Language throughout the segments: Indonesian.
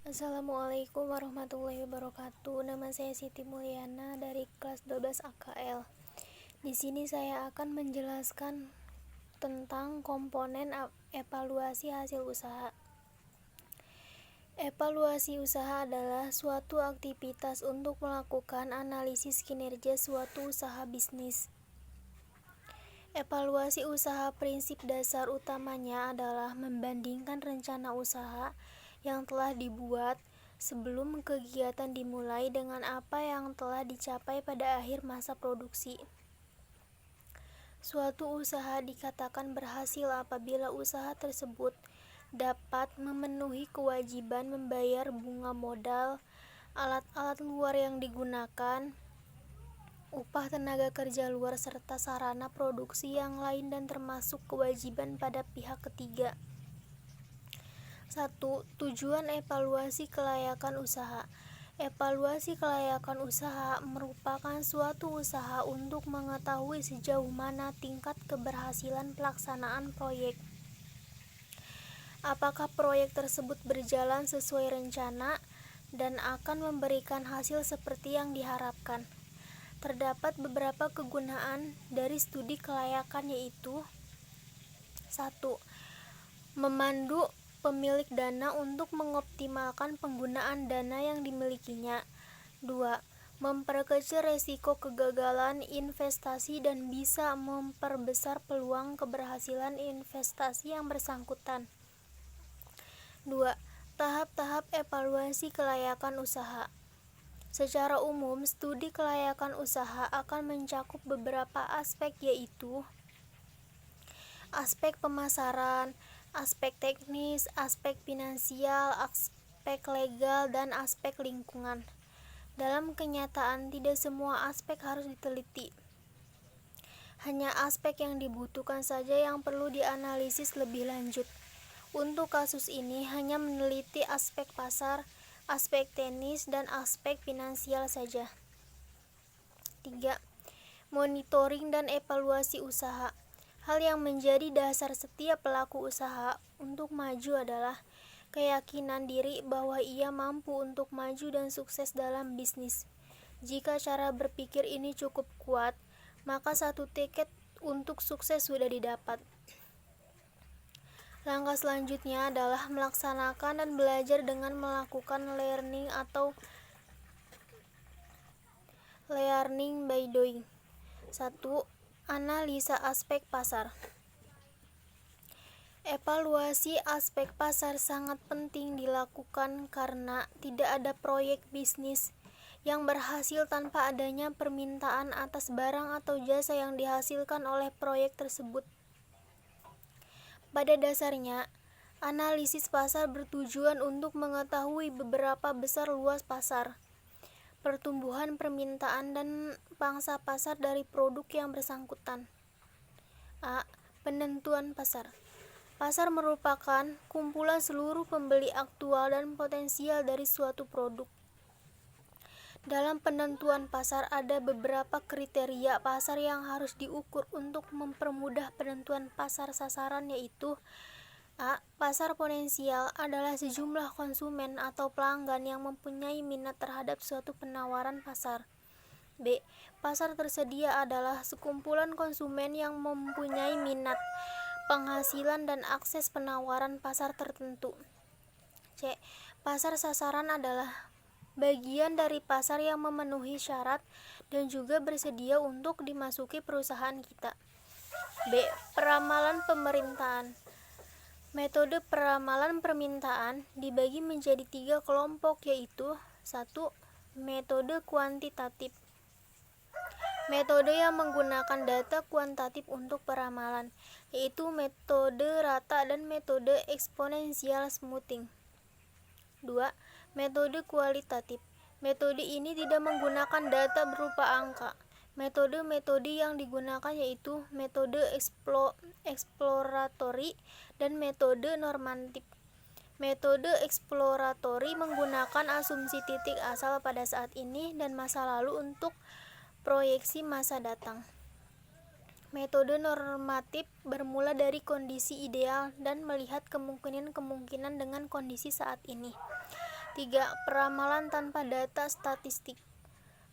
Assalamualaikum warahmatullahi wabarakatuh. Nama saya Siti Mulyana dari kelas 12 AKL. Di sini saya akan menjelaskan tentang komponen evaluasi hasil usaha. Evaluasi usaha adalah suatu aktivitas untuk melakukan analisis kinerja suatu usaha bisnis. Evaluasi usaha prinsip dasar utamanya adalah membandingkan rencana usaha yang telah dibuat sebelum kegiatan dimulai dengan apa yang telah dicapai pada akhir masa produksi. Suatu usaha dikatakan berhasil apabila usaha tersebut dapat memenuhi kewajiban membayar bunga modal, alat-alat luar yang digunakan, upah tenaga kerja luar serta sarana produksi yang lain dan termasuk kewajiban pada pihak ketiga. 1. Tujuan evaluasi kelayakan usaha. Evaluasi kelayakan usaha merupakan suatu usaha untuk mengetahui sejauh mana tingkat keberhasilan pelaksanaan proyek. Apakah proyek tersebut berjalan sesuai rencana dan akan memberikan hasil seperti yang diharapkan. Terdapat beberapa kegunaan dari studi kelayakan yaitu 1. Memandu pemilik dana untuk mengoptimalkan penggunaan dana yang dimilikinya. 2. Memperkecil resiko kegagalan investasi dan bisa memperbesar peluang keberhasilan investasi yang bersangkutan. 2. Tahap-tahap evaluasi kelayakan usaha. Secara umum, studi kelayakan usaha akan mencakup beberapa aspek yaitu aspek pemasaran, aspek teknis, aspek finansial, aspek legal, dan aspek lingkungan. Dalam kenyataan, tidak semua aspek harus diteliti. Hanya aspek yang dibutuhkan saja yang perlu dianalisis lebih lanjut. Untuk kasus ini, hanya meneliti aspek pasar, aspek teknis, dan aspek finansial saja. 3. Monitoring dan evaluasi usaha. Hal yang menjadi dasar setiap pelaku usaha untuk maju adalah keyakinan diri bahwa ia mampu untuk maju dan sukses dalam bisnis. Jika cara berpikir ini cukup kuat, maka satu tiket untuk sukses sudah didapat. Langkah selanjutnya adalah melaksanakan dan belajar dengan melakukan learning atau learning by doing. 1. Analisa aspek pasar. Evaluasi aspek pasar sangat penting dilakukan karena tidak ada proyek bisnis yang berhasil tanpa adanya permintaan atas barang atau jasa yang dihasilkan oleh proyek tersebut. Pada dasarnya, analisis pasar bertujuan untuk mengetahui beberapa besar luas pasar, pertumbuhan permintaan dan pangsa pasar dari produk yang bersangkutan. A. Penentuan pasar. Pasar merupakan kumpulan seluruh pembeli aktual dan potensial dari suatu produk. Dalam penentuan pasar ada beberapa kriteria pasar yang harus diukur untuk mempermudah penentuan pasar sasaran yaitu A. Pasar potensial adalah sejumlah konsumen atau pelanggan yang mempunyai minat terhadap suatu penawaran pasar. B. Pasar tersedia adalah sekumpulan konsumen yang mempunyai minat, penghasilan, dan akses penawaran pasar tertentu. C. Pasar sasaran adalah bagian dari pasar yang memenuhi syarat dan juga bersedia untuk dimasuki perusahaan kita. B. Peramalan pemerintahan. Metode peramalan permintaan dibagi menjadi 3 kelompok yaitu 1. Metode kuantitatif. Metode yang menggunakan data kuantitatif untuk peramalan, yaitu metode rata dan metode eksponensial smoothing. 2. Metode kualitatif. Metode ini tidak menggunakan data berupa angka. Metode-metode yang digunakan yaitu metode eksploratory dan metode normatif. Metode eksploratory menggunakan asumsi titik asal pada saat ini dan masa lalu untuk proyeksi masa datang. Metode normatif bermula dari kondisi ideal dan melihat kemungkinan-kemungkinan dengan kondisi saat ini. 3. Peramalan tanpa data statistik.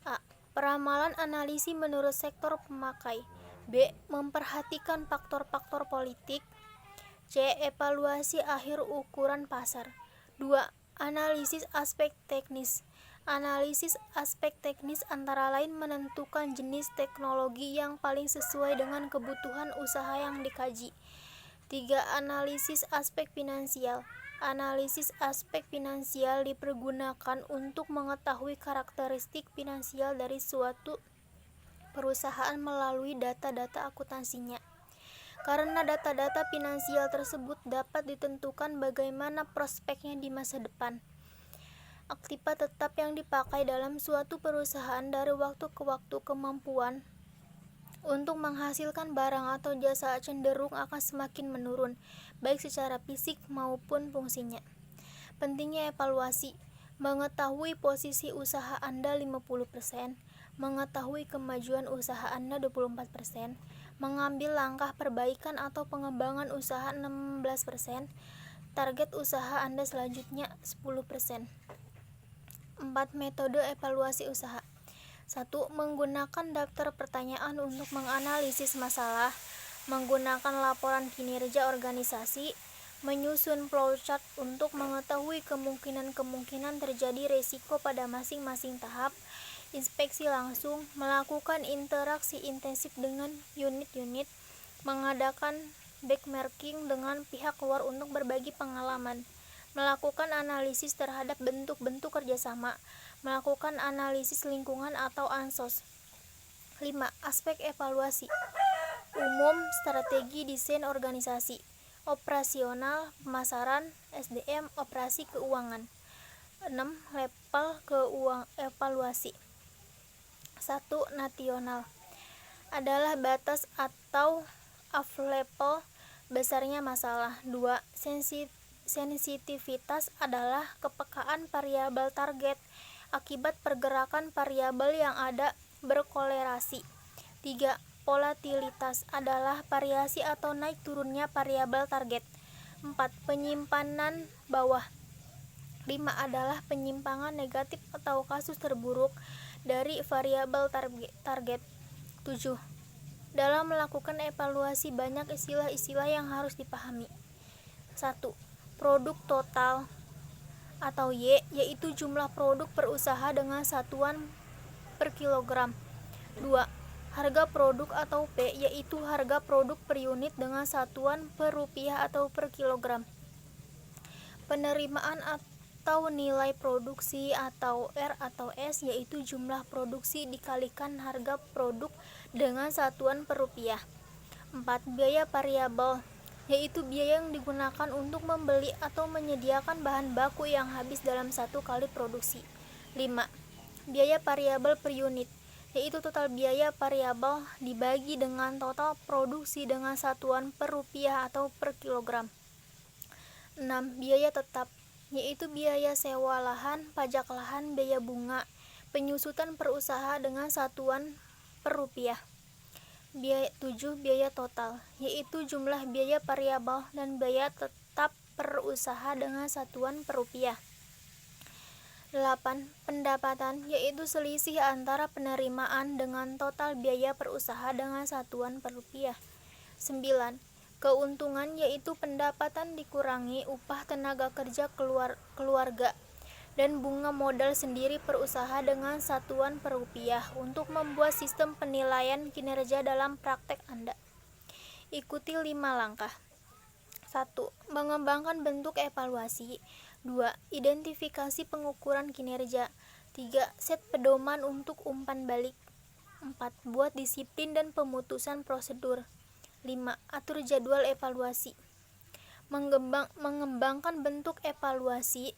A. Peramalan analisis menurut sektor pemakai. B. Memperhatikan faktor-faktor politik. C. Evaluasi akhir ukuran pasar. 2. Analisis aspek teknis. Analisis aspek teknis antara lain menentukan jenis teknologi yang paling sesuai dengan kebutuhan usaha yang dikaji. 3. Analisis aspek finansial. Analisis aspek finansial dipergunakan untuk mengetahui karakteristik finansial dari suatu perusahaan melalui data-data akuntansinya. Karena data-data finansial tersebut dapat ditentukan bagaimana prospeknya di masa depan. Aktiva tetap yang dipakai dalam suatu perusahaan dari waktu ke waktu kemampuan untuk menghasilkan barang atau jasa cenderung akan semakin menurun, baik secara fisik maupun fungsinya. Pentingnya evaluasi. Mengetahui posisi usaha Anda 50%, mengetahui kemajuan usaha Anda 24%, mengambil langkah perbaikan atau pengembangan usaha 16%, target usaha Anda selanjutnya 10%. 4. Metode evaluasi usaha. 1. Menggunakan daftar pertanyaan untuk menganalisis masalah, menggunakan laporan kinerja organisasi, menyusun flowchart untuk mengetahui kemungkinan-kemungkinan terjadi resiko pada masing-masing tahap, inspeksi langsung, melakukan interaksi intensif dengan unit-unit, mengadakan benchmarking dengan pihak luar untuk berbagi pengalaman, melakukan analisis terhadap bentuk-bentuk kerjasama, melakukan analisis lingkungan atau ansos. 5. Aspek evaluasi. Umum, strategi desain organisasi, operasional, pemasaran, SDM, operasi keuangan. 6. Level evaluasi. 1. Nasional adalah batas atau off-level besarnya masalah. 2. Sensitivitas adalah kepekaan variabel target akibat pergerakan variabel yang ada berkolerasi. 3. Volatilitas adalah variasi atau naik turunnya variabel target. 4. Penyimpanan bawah. 5. Adalah penyimpangan negatif atau kasus terburuk dari variabel target. 7. Dalam melakukan evaluasi banyak istilah-istilah yang harus dipahami. 1. Produk total atau Y, yaitu jumlah produk per usaha dengan satuan per kilogram. 2. Harga produk atau P, yaitu harga produk per unit dengan satuan per rupiah atau per kilogram. Penerimaan atau nilai produksi atau R atau S, yaitu jumlah produksi dikalikan harga produk dengan satuan per rupiah. 4. Biaya variabel, yaitu biaya yang digunakan untuk membeli atau menyediakan bahan baku yang habis dalam satu kali produksi. 5. Biaya variabel per unit, yaitu total biaya variabel dibagi dengan total produksi dengan satuan per rupiah atau per kilogram. 6. Biaya tetap, yaitu biaya sewa lahan, pajak lahan, biaya bunga, penyusutan per usaha dengan satuan per rupiah. 7. Biaya total, yaitu jumlah biaya variabel dan biaya tetap per usaha dengan satuan per rupiah. 8. Pendapatan, yaitu selisih antara penerimaan dengan total biaya per usaha dengan satuan per rupiah. 9. Keuntungan, yaitu pendapatan dikurangi upah tenaga kerja keluarga dan bunga modal sendiri per usaha dengan satuan per rupiah untuk membuat sistem penilaian kinerja dalam praktek Anda. Ikuti 5 langkah. 1. Mengembangkan bentuk evaluasi. 2. Identifikasi pengukuran kinerja. 3. Set pedoman untuk umpan balik. 4. Buat disiplin dan pemutusan prosedur. 5. Atur jadwal evaluasi. Mengembangkan bentuk evaluasi.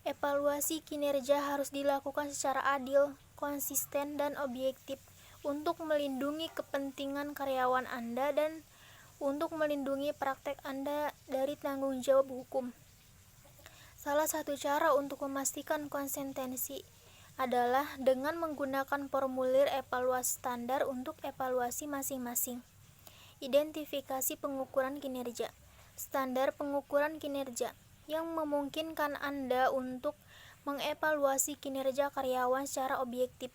Evaluasi kinerja harus dilakukan secara adil, konsisten, dan objektif untuk melindungi kepentingan karyawan Anda dan untuk melindungi praktek Anda dari tanggung jawab hukum. Salah satu cara untuk memastikan konsistensi adalah dengan menggunakan formulir evaluasi standar untuk evaluasi masing-masing. Identifikasi pengukuran kinerja. Standar pengukuran kinerja. yang memungkinkan Anda untuk mengevaluasi kinerja karyawan secara objektif,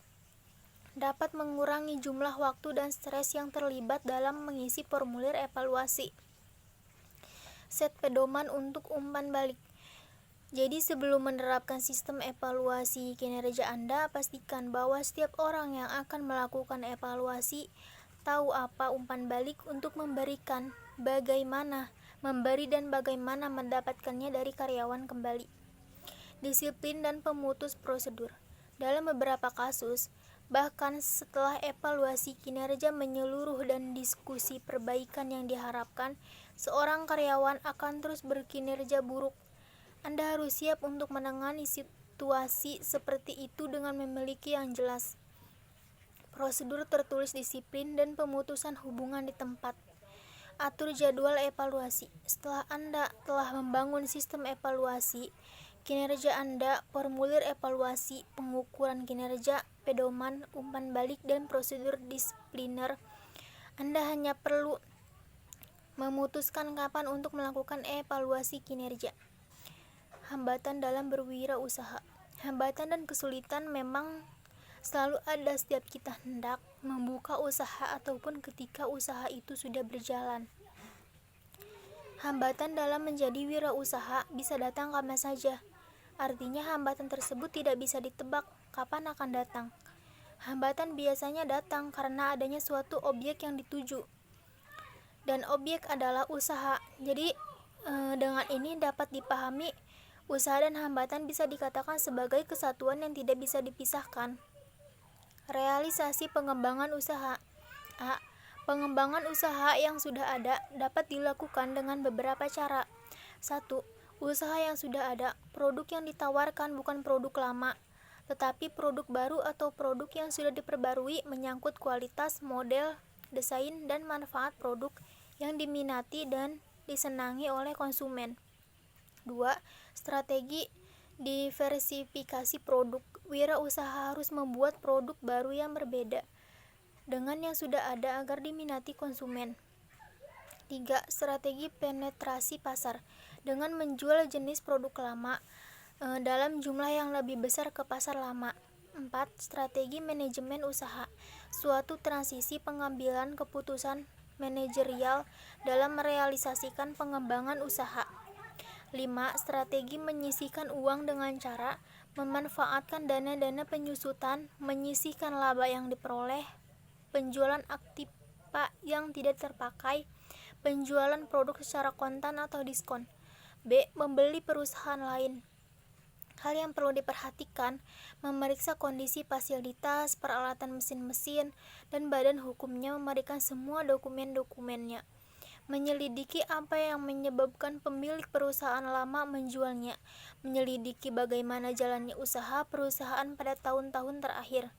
dapat mengurangi jumlah waktu dan stres yang terlibat dalam mengisi formulir evaluasi. Set pedoman untuk umpan balik. Jadi sebelum menerapkan sistem evaluasi kinerja Anda, pastikan bahwa setiap orang yang akan melakukan evaluasi tahu apa umpan balik untuk memberikan, bagaimana memberi dan bagaimana mendapatkannya dari karyawan kembali. Disiplin dan pemutus prosedur. Dalam beberapa kasus, bahkan setelah evaluasi kinerja menyeluruh dan diskusi perbaikan yang diharapkan, seorang karyawan akan terus berkinerja buruk. Anda harus siap untuk menangani situasi seperti itu dengan memiliki yang jelas prosedur tertulis disiplin dan pemutusan hubungan di tempat. Atur jadwal evaluasi. Setelah Anda telah membangun sistem evaluasi kinerja Anda, formulir evaluasi, pengukuran kinerja, pedoman, umpan balik, dan prosedur disipliner, Anda hanya perlu memutuskan kapan untuk melakukan evaluasi kinerja. Hambatan dalam berwirausaha. Hambatan dan kesulitan memang selalu ada setiap kita hendak membuka usaha ataupun ketika usaha itu sudah berjalan. Hambatan dalam menjadi wirausaha bisa datang kapan saja. Artinya hambatan tersebut tidak bisa ditebak kapan akan datang. Hambatan biasanya datang karena adanya suatu objek yang dituju. Dan objek adalah usaha. Jadi dengan ini dapat dipahami usaha dan hambatan bisa dikatakan sebagai kesatuan yang tidak bisa dipisahkan. Realisasi pengembangan usaha. A. Pengembangan usaha yang sudah ada dapat dilakukan dengan beberapa cara. 1. Usaha yang sudah ada, produk yang ditawarkan bukan produk lama, tetapi produk baru atau produk yang sudah diperbarui menyangkut kualitas, model, desain, dan manfaat produk yang diminati dan disenangi oleh konsumen. 2. Strategi diversifikasi produk. Wirausaha harus membuat produk baru yang berbeda dengan yang sudah ada agar diminati konsumen. 3. Strategi penetrasi pasar. Dengan menjual jenis produk lama dalam jumlah yang lebih besar ke pasar lama. 4. Strategi manajemen usaha. Suatu transisi pengambilan keputusan manajerial dalam merealisasikan pengembangan usaha. 5. Strategi menyisihkan uang dengan cara memanfaatkan dana-dana penyusutan, menyisihkan laba yang diperoleh, penjualan aktiva yang tidak terpakai, penjualan produk secara kontan atau diskon. B. Membeli perusahaan lain. Hal yang perlu diperhatikan, memeriksa kondisi fasilitas, peralatan mesin-mesin, dan badan hukumnya, memeriksa semua dokumen-dokumennya. Menyelidiki apa yang menyebabkan pemilik perusahaan lama menjualnya, menyelidiki bagaimana jalannya usaha perusahaan pada tahun-tahun terakhir,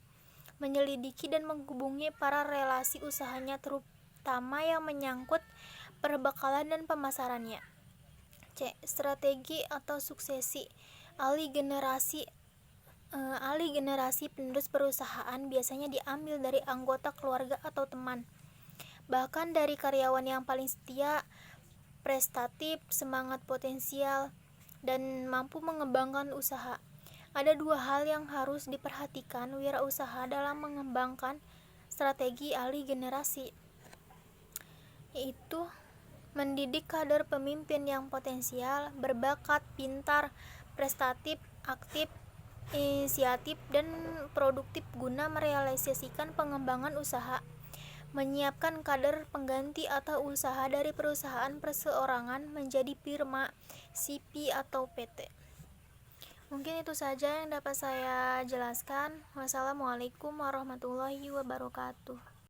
menyelidiki dan menghubungi para relasi usahanya terutama yang menyangkut perbekalan dan pemasarannya. C. Strategi atau suksesi. Alih generasi penerus perusahaan biasanya diambil dari anggota keluarga atau teman, bahkan dari karyawan yang paling setia, prestatif, semangat potensial, dan mampu mengembangkan usaha. Ada dua hal yang harus diperhatikan wirausaha dalam mengembangkan strategi alih generasi, yaitu mendidik kader pemimpin yang potensial, berbakat, pintar, prestatif, aktif, inisiatif, dan produktif guna merealisasikan pengembangan usaha. Menyiapkan kader pengganti atau usaha dari perusahaan perseorangan menjadi firma, CP, atau PT. Mungkin itu saja yang dapat saya jelaskan. Wassalamualaikum warahmatullahi wabarakatuh.